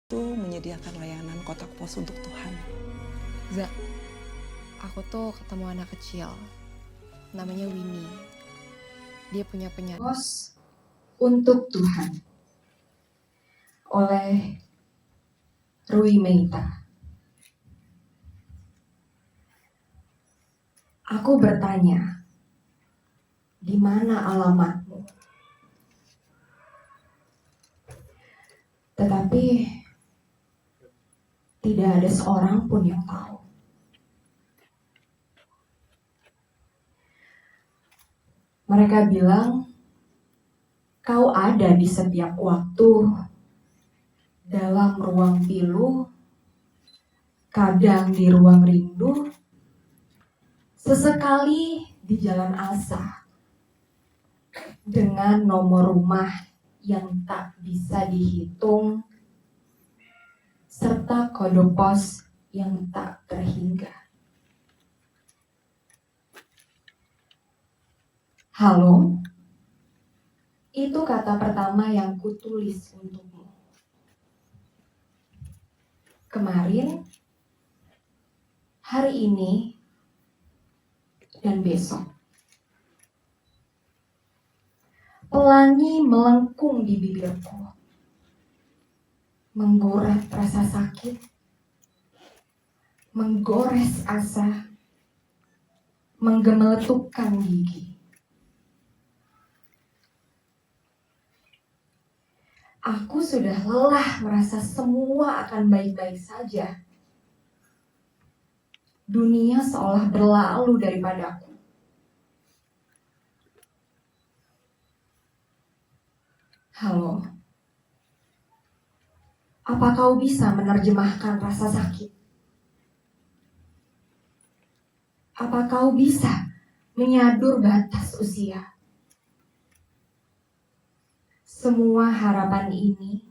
itu menyediakan layanan kotak pos untuk Tuhan. Za, aku tuh ketemu anak kecil, namanya Winnie. Dia punya penyakit. Pos untuk Tuhan oleh Rui Meita. Aku bertanya, di mana alamatmu? Tetapi tidak ada seorang pun yang tahu. Mereka bilang, kau ada di setiap waktu, dalam ruang pilu, kadang di ruang rindu, sesekali di jalan asa, dengan nomor rumah yang tak bisa dihitung, serta kode pos yang tak terhingga. Halo, itu kata pertama yang kutulis untukmu. Kemarin, hari ini, dan besok. Pelangi melengkung di bibirku, menggoret rasa sakit, menggores asa, menggeletukkan gigi. Aku sudah lelah merasa semua akan baik-baik saja. Dunia seolah berlalu daripadaku. Halo, apa kau bisa menerjemahkan rasa sakit? Apa kau bisa menyadur batas usia? Semua harapan ini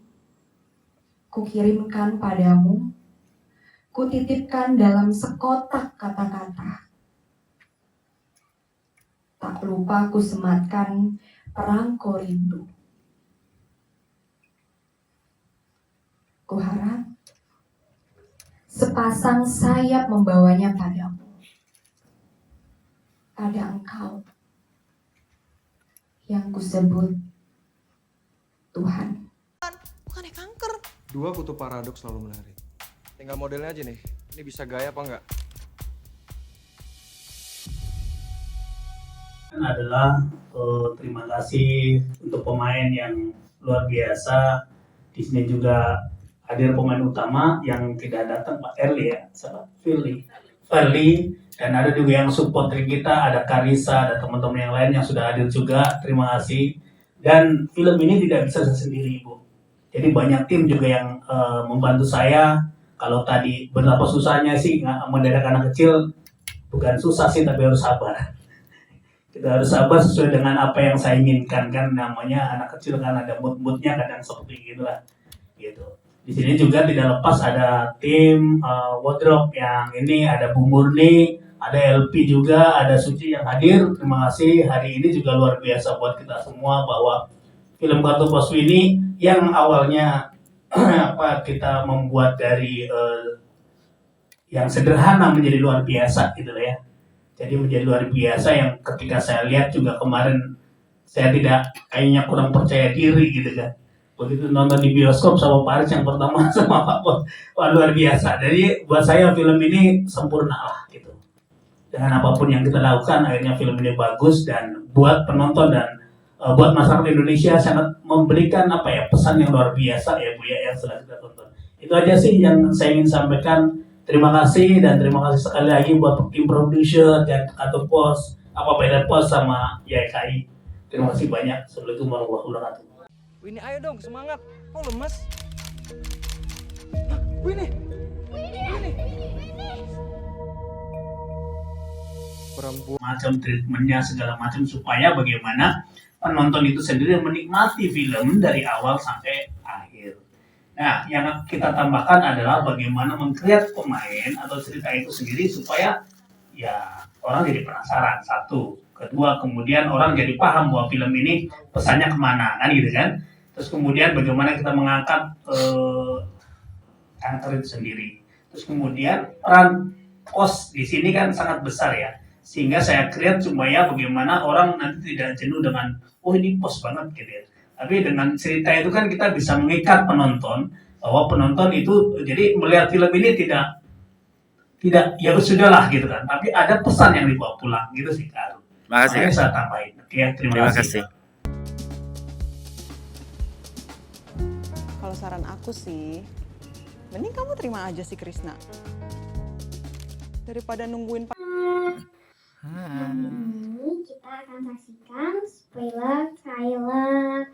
kukirimkan padamu, kutitipkan dalam sekotak kata-kata. Tak lupa kusematkan perangko rindu. Kuharap sepasang sayap membawanya padamu. Pada engkau yang kusebut Tuhan. Bukannya kanker. Dua kutub paradoks selalu menarik. Tinggal modelnya aja nih. Ini bisa gaya apa enggak? Adalah terima kasih untuk pemain yang luar biasa. Di sini juga hadir pemain utama yang tidak datang, Pak Erli ya, Firly, dan ada juga yang support kita, ada Karisa, ada teman-teman yang lain yang sudah hadir juga. Terima kasih. Dan film ini tidak bisa sendiri, Ibu. Jadi banyak tim juga yang membantu saya. Kalau tadi betapa susahnya sih mendadak anak kecil, bukan susah sih, tapi harus sabar. Kita harus sabar sesuai dengan apa yang saya inginkan, kan namanya anak kecil kan ada mood-moodnya kadang seperti gitulah gitu. Di sini juga tidak lepas ada tim wardrobe yang ini, ada Bu Murni, ada LP juga, ada Suci yang hadir. Terima kasih, hari ini juga luar biasa buat kita semua bahwa film Kartu Pos ini yang awalnya kita membuat dari yang sederhana menjadi luar biasa gitu ya. Jadi menjadi luar biasa yang ketika saya lihat juga kemarin saya tidak kayaknya kurang percaya diri gitu kan. Begitu nonton di bioskop sama Paris yang pertama sama Pak Bos, wah luar biasa. Jadi buat saya film ini sempurna lah gitu. Dengan apapun yang kita lakukan akhirnya film ini bagus dan buat penonton dan buat masyarakat Indonesia sangat memberikan pesan yang luar biasa ya Bu ya yang setelah kita tonton. Itu aja sih yang saya ingin sampaikan. Terima kasih dan terima kasih sekali lagi buat tim produser dan atau pos beda pos sama YKI. Terima kasih banyak. Assalamualaikum warahmatullahi wabarakatuh. Winnie, ayo dong, semangat. Kok lemes? Hah, Winnie. Perempuan. Macam treatmentnya segala macam supaya bagaimana penonton itu sendiri menikmati film dari awal sampai akhir. Nah, yang kita tambahkan adalah bagaimana meng-create pemain atau cerita itu sendiri supaya ya orang jadi penasaran, satu. Kedua, kemudian orang jadi paham bahwa film ini pesannya kemana, kan gitu kan. Terus kemudian bagaimana kita mengangkat kanker itu sendiri. Terus kemudian peran pos di sini kan sangat besar ya, sehingga saya create supaya bagaimana orang nanti tidak jenuh dengan oh ini pos banget gitu ya. Tapi dengan cerita itu kan kita bisa mengikat penonton, bahwa penonton itu jadi melihat film ini tidak ya sudahlah gitu kan, tapi ada pesan yang dibawa pulang gitu sih Kak. Makasih. Makanya saya tambahin. Oke, terima kasih. Kalau saran aku sih, mending kamu terima aja si Krisna. Daripada nungguin Hari ini kita akan saksikan spoiler trailer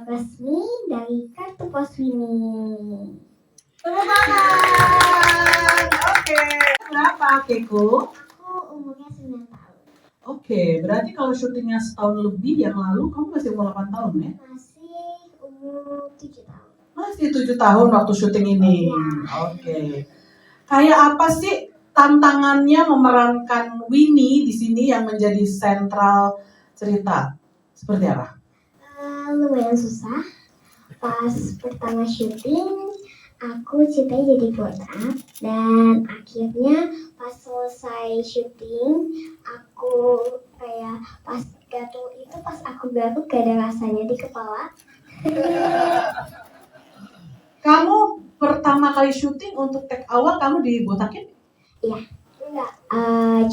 resmi dari Kartu Pos Winnie. Oke, berapa Keiko? Aku umurnya 9 tahun. Oke, berarti kalau syutingnya setahun lebih yang lalu, kamu masih umur 8 tahun ya? Masih umur 7 tahun. Masih 7 tahun waktu syuting ini. Oke. Kayak apa sih tantangannya memerankan Winnie di sini yang menjadi sentral cerita? Seperti apa? Lumayan susah. Pas pertama syuting, aku ceritanya jadi botak, dan akhirnya pas selesai syuting, aku kayak pas gatul itu pas aku garuk gak ada rasanya di kepala. Kamu pertama kali syuting untuk take awal kamu dibotakin? Iya, enggak,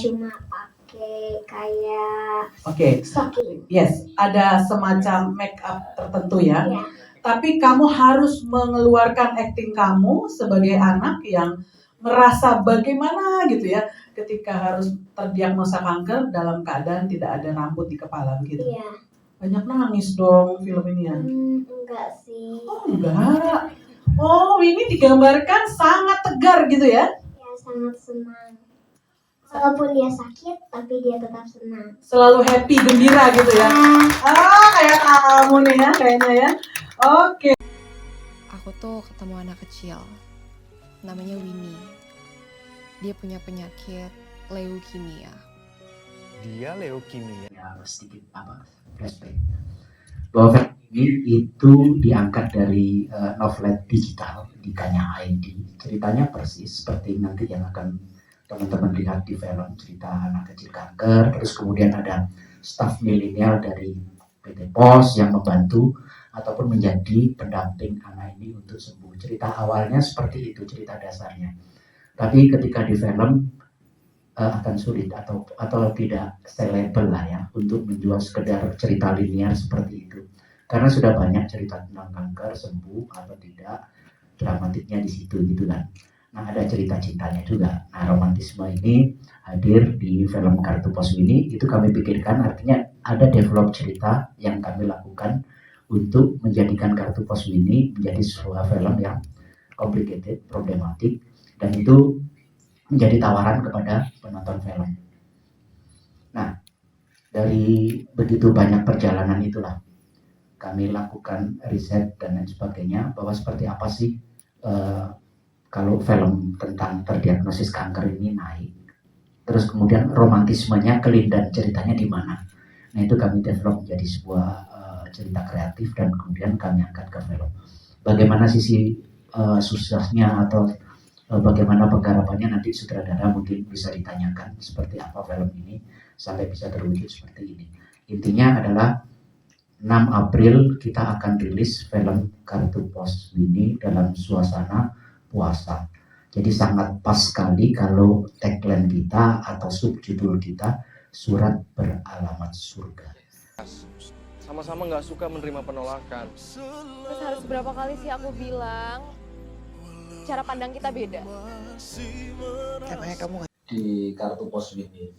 cuma pakai kayak Oke, stocking. yes, ada semacam make up tertentu ya. Iya. Tapi kamu harus mengeluarkan akting kamu sebagai anak yang merasa bagaimana gitu ya ketika harus terdiagnosa kanker dalam keadaan tidak ada rambut di kepala gitu. Iya. Banyak nangis dong film ini ya. Enggak sih. Oh enggak. Oh ini digambarkan sangat tegar gitu ya. Ya, sangat senang. Walaupun dia sakit, tapi dia tetap senang. Selalu happy, gembira gitu ya. Kayak kamu nih ya kayaknya ya. Oke. Aku tuh ketemu anak kecil, namanya Winnie. Dia punya penyakit leukemia. Dia leukemia. Ya, sedikit flashback. Bahwa film ini itu diangkat dari novelet digital di Kanya ID. Ceritanya persis seperti nanti yang akan teman-teman lihat di film, cerita anak kecil kanker. Terus kemudian ada staf milenial dari PT Pos yang membantu ataupun menjadi pendamping anak ini untuk sembuh. Cerita awalnya seperti itu, cerita dasarnya. Tapi ketika di film akan sulit atau tidak sellable lah ya untuk menjual sekedar cerita linear seperti itu. Karena sudah banyak cerita tentang kanker sembuh atau tidak, dramatiknya di situ gitu kan. Nah ada cerita cintanya juga. Nah romantisme ini hadir di film Kartu Pos Winnie, itu kami pikirkan artinya ada develop cerita yang kami lakukan untuk menjadikan Kartu Pos Winnie menjadi sebuah film yang complicated, problematik, dan itu menjadi tawaran kepada penonton film. Nah, dari begitu banyak perjalanan itulah kami lakukan riset dan lain sebagainya bahwa seperti apa sih kalau film tentang terdiagnosis kanker ini naik, terus kemudian romantismenya, kelindahan ceritanya di mana. Nah itu kami develop menjadi sebuah cerita kreatif dan kemudian kami angkat ke film. Bagaimana sisi suksesnya atau bagaimana penggarapannya nanti sutradara mungkin bisa ditanyakan seperti apa film ini sampai bisa terwujud seperti ini. Intinya adalah 6 April kita akan rilis film Kartu Pos Winnie dalam suasana puasa. Jadi sangat pas sekali kalau tagline kita atau subjudul kita Surat Beralamat Surga. Sama-sama nggak suka menerima penolakan. Terus harus berapa kali sih aku bilang cara pandang kita beda? katanya kamu Di Kartu Pos Winnie.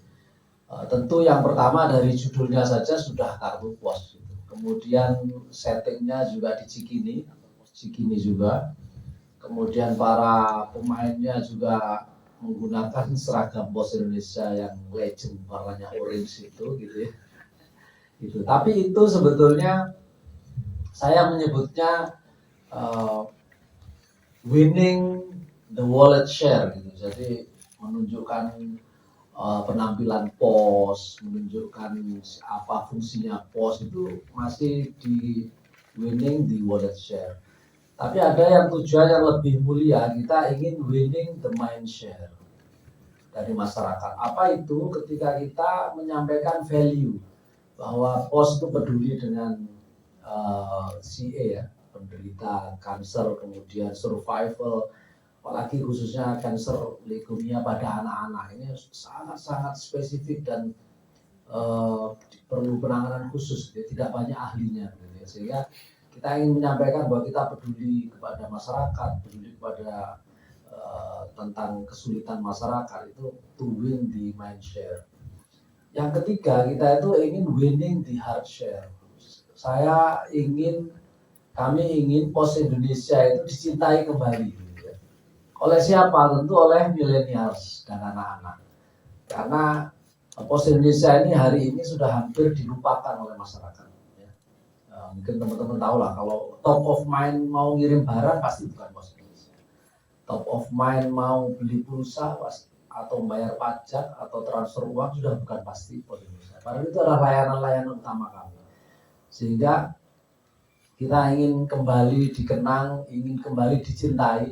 Tentu yang pertama dari judulnya saja sudah kartu pos. Kemudian settingnya juga di Cikini juga. Kemudian para pemainnya juga menggunakan seragam Pos Indonesia yang legend warnanya orange itu gitu ya. Gitu. Tapi itu sebetulnya saya menyebutnya winning the wallet share gitu. Jadi menunjukkan penampilan pos, menunjukkan apa fungsinya pos itu masih di winning the wallet share. Tapi ada yang tujuan yang lebih mulia, kita ingin winning the mind share dari masyarakat. Apa itu? Ketika kita menyampaikan value bahwa POS itu peduli dengan CA ya, penderita kanker, kemudian survival, apalagi khususnya kanker leukemia pada anak-anak. Ini sangat-sangat spesifik dan perlu penanganan khusus, tidak banyak ahlinya. Sehingga kita ingin menyampaikan bahwa kita peduli kepada masyarakat, peduli kepada tentang kesulitan masyarakat, itu to win the mind share. Yang ketiga, kita itu ingin winning the heart share. Kami ingin POS Indonesia itu dicintai kembali. Oleh siapa? Tentu oleh millennials dan anak-anak. Karena POS Indonesia ini hari ini sudah hampir dilupakan oleh masyarakat. Mungkin teman-teman tahu lah, kalau top of mind mau ngirim barang pasti bukan POS Indonesia. Top of mind mau beli pulsa atau bayar pajak atau transfer uang sudah bukan pasti POS Indonesia. Padahal itu adalah layanan-layanan utama kami. Sehingga kita ingin kembali dikenang, ingin kembali dicintai.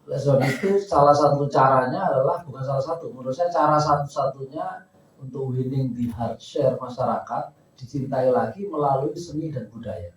Oleh sebab itu salah satu caranya adalah, bukan salah satu, menurut saya cara satu-satunya untuk winning the heart share masyarakat dicintai lagi melalui seni dan budaya.